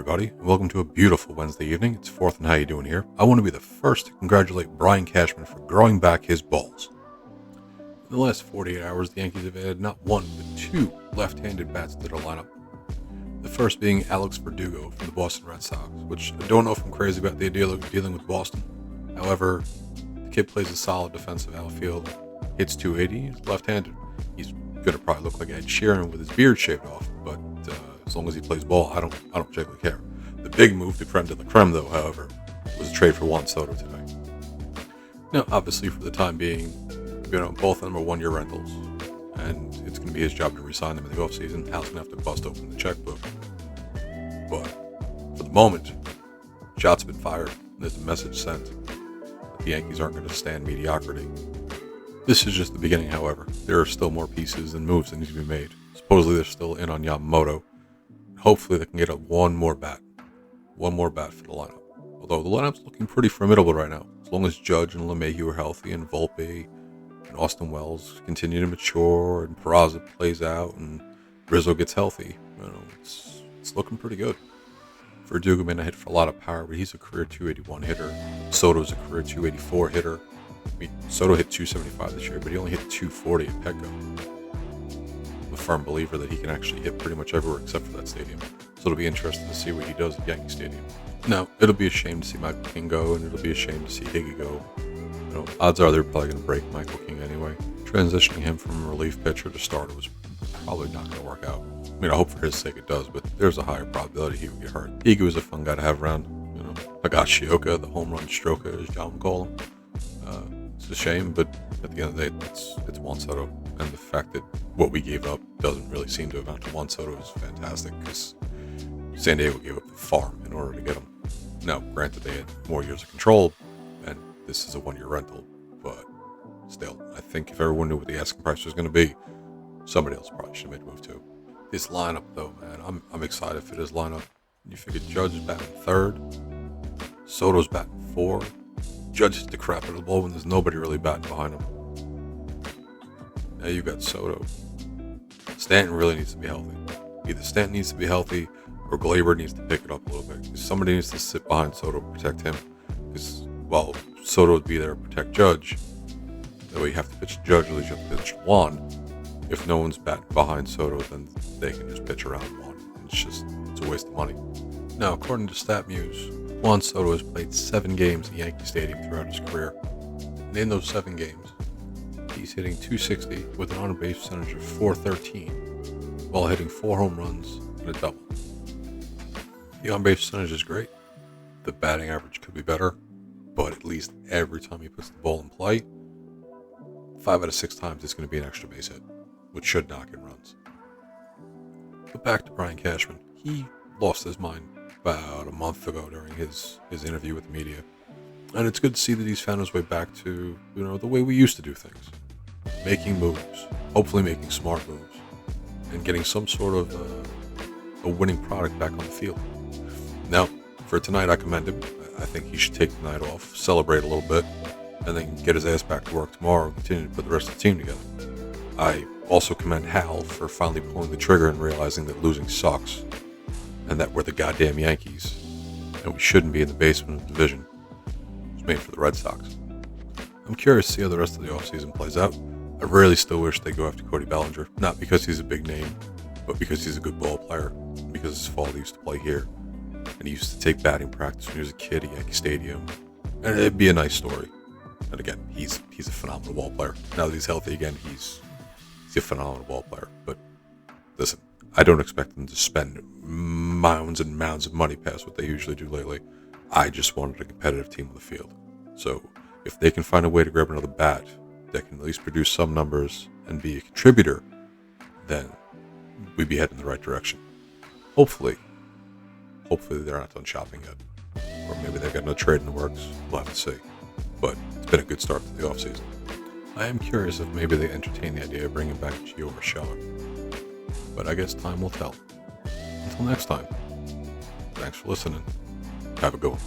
everybody, and welcome to a beautiful Wednesday evening. It's 4th, and how you doing here? I want to be the first to congratulate Brian Cashman for growing back his balls. In the last 48 hours, the Yankees have added not one, but two left-handed bats to their lineup. The first being Alex Verdugo from the Boston Red Sox, which I don't know if I'm crazy about the idea of dealing with Boston. However, the kid plays a solid defensive outfield, hits 280, he's left-handed. He's going to probably look like Ed Sheeran with his beard shaved off, but as long as he plays ball, I don't particularly care. The big move, the creme de la creme, though, however, was a trade for Juan Soto today. Now, obviously, for the time being, both of them are one-year rentals, and it's going to be his job to re-sign them in the offseason. Hal's going to have to bust open the checkbook. But for the moment, shots have been fired. There's a message sent that the Yankees aren't going to stand mediocrity. This is just the beginning, however. There are still more pieces and moves that need to be made. Supposedly, they're still in on Yamamoto. Hopefully, they can get one more bat for the lineup. Although the lineup's looking pretty formidable right now. As long as Judge and LeMahieu are healthy, and Volpe and Austin Wells continue to mature, and Peraza plays out, and Rizzo gets healthy, it's looking pretty good. Verdugo may not hit for a lot of power, but he's a career 281 hitter. Soto's a career 284 hitter. Soto hit 275 this year, but he only hit 240 at Petco. I'm a firm believer that he can actually hit pretty much everywhere except for that stadium. So it'll be interesting to see what he does at Yankee Stadium. Now, it'll be a shame to see Michael King go, and it'll be a shame to see Higgy go. Odds are they're probably going to break Michael King anyway. Transitioning him from a relief pitcher to starter was probably not going to work out. I hope for his sake it does, but there's a higher probability he would get hurt. Higgy was a fun guy to have around. Higashioka, the home run stroker, as John would call him. It's a shame, but at the end of the day, it's Juan Soto. And the fact that what we gave up doesn't really seem to amount to Juan Soto is fantastic, because San Diego gave up the farm in order to get him. Now, granted, they had more years of control, and this is a one-year rental, but still, I think if everyone knew what the asking price was going to be, somebody else probably should have made a move too. This lineup, though, man, I'm excited for this lineup. You figure Judge is batting third, Soto's batting fourth. Judge hits the crap out of the ball when there's nobody really batting behind him. Now you got Soto. Stanton really needs to be healthy. Either Stanton needs to be healthy or Glaber needs to pick it up a little bit. Somebody needs to sit behind Soto to protect him. Because while Soto would be there to protect Judge, that way you have to pitch Judge, or at least you have to pitch Juan. If no one's batting behind Soto, then they can just pitch around Juan. It's a waste of money. Now, according to StatMuse, Juan Soto has played 7 games at Yankee Stadium throughout his career. And in those 7 games, he's hitting .260 with an on-base percentage of .413 while hitting 4 home runs and a double. The on-base percentage is great. The batting average could be better, but at least every time he puts the ball in play, 5 out of 6 times it's going to be an extra base hit, which should knock in runs. But back to Brian Cashman. He lost his mind about a month ago during his interview with the media. And it's good to see that he's found his way back to, the way we used to do things. Making moves, hopefully making smart moves, and getting some sort of a winning product back on the field. Now, for tonight, I commend him. I think he should take the night off, celebrate a little bit, and then get his ass back to work tomorrow and continue to put the rest of the team together. I also commend Hal for finally pulling the trigger and realizing that losing sucks, and that we're the goddamn Yankees, and we shouldn't be in the basement of the division. It's made for the Red Sox. I'm curious to see how the rest of the offseason plays out. I really still wish they go after Cody Bellinger, not because he's a big name, but because he's a good ball player, because his father used to play here, and he used to take batting practice when he was a kid at Yankee Stadium, and it'd be a nice story. And again, he's a phenomenal ball player. Now that he's healthy again, he's a phenomenal ball player. But listen, I don't expect them to spend mounds and mounds of money past what they usually do lately. I just wanted a competitive team on the field. So if they can find a way to grab another bat that can at least produce some numbers and be a contributor, then we'd be heading in the right direction. Hopefully they're not done shopping yet. Or maybe they've got no trade in the works. We'll have to see. But it's been a good start to the offseason. I am curious if maybe they entertain the idea of bringing back Gio Urshela. But I guess time will tell. Until next time, thanks for listening. Have a good one.